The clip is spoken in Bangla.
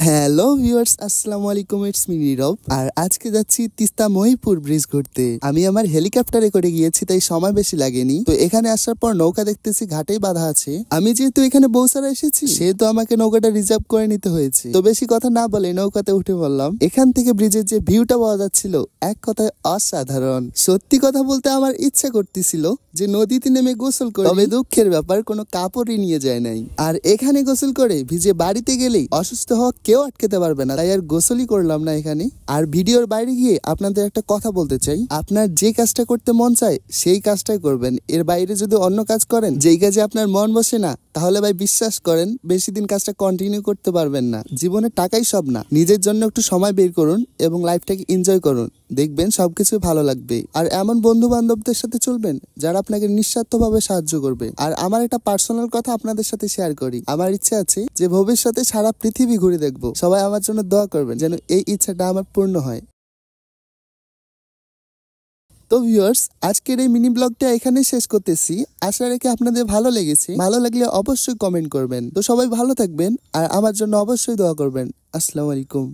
হ্যালো ভিউয়ার্স, আসসালামু আলাইকুম। ইটস মি নীরব। আর আজকে যাচ্ছি তিস্তা মহিপুর ব্রিজ ঘুরতে। আমি আমার হেলিকপ্টারে করে গিয়েছি, তাই সময় বেশি লাগেনি। তো এখানে আসার পর নৌকা দেখতেছি ঘাটেই বাঁধা আছে। আমি যেহেতু এখানে বৌসারা এসেছি, সেহেতু আমাকে নৌকাটা রিজার্ভ করে নিতে হয়েছে। তো বেশি কথা না বলে নৌকাতে উঠে পড়লাম। এখান থেকে ব্রিজের যে ভিউটা পাওয়া যাচ্ছিল, এক কথায় অসাধারণ। সত্যি কথা বলতে আমার ইচ্ছা করতেছিল যে নদীতে নেমে গোসল করি, তবে দুঃখের ব্যাপার কোনো কাপড়ই নিয়ে যায় নাই। আর এখানে গোসল করে ভিজে বাড়িতে গেলেই অসুস্থ হওয়া কেউ আটকাতে পারবে না, তাই আর গোসলই করলাম না এখানে। আর ভিডিওর বাইরে গিয়ে আপনাদের একটা কথা বলতে চাই, আপনার যে কাজটা করতে মন চায় সেই কাজটাই করবেন। এর বাইরে যদি অন্য কাজ করেন, যেই কাজে আপনার মন বসে না, তাহলে ভাই বিশ্বাস করেন বেশি দিন কাজটা কন্টিনিউ করতে পারবেন না। জীবনে টাকাই সব না, নিজের জন্য একটু সময় বের করুন এবং লাইফটাকে এনজয় করুন, দেখবেন সবকিছু ভালো লাগবে। আর এমন বন্ধু বান্ধবদের সাথে চলবেন যারা আপনাকে নিঃস্বার্থভাবে সাহায্য করবে। আর আমার একটা পার্সোনাল কথা আপনাদের সাথে শেয়ার করি, আমার ইচ্ছা আছে যে ভবিষ্যতে সারা পৃথিবী ঘুরে দেখবো। সবাই আমার জন্য দোয়া করবেন যেন এই ইচ্ছাটা আমার পূর্ণ হয়। তো ভিউয়ার্স, আজকের এই মিনি ব্লগটা এখানেই শেষ করতেছি। আশা রেখে আপনাদের ভালো লেগেছে। ভালো লাগলে অবশ্যই কমেন্ট করবেন। তো সবাই ভালো থাকবেন আর আমার জন্য অবশ্যই দোয়া করবেন। আসসালামু আলাইকুম।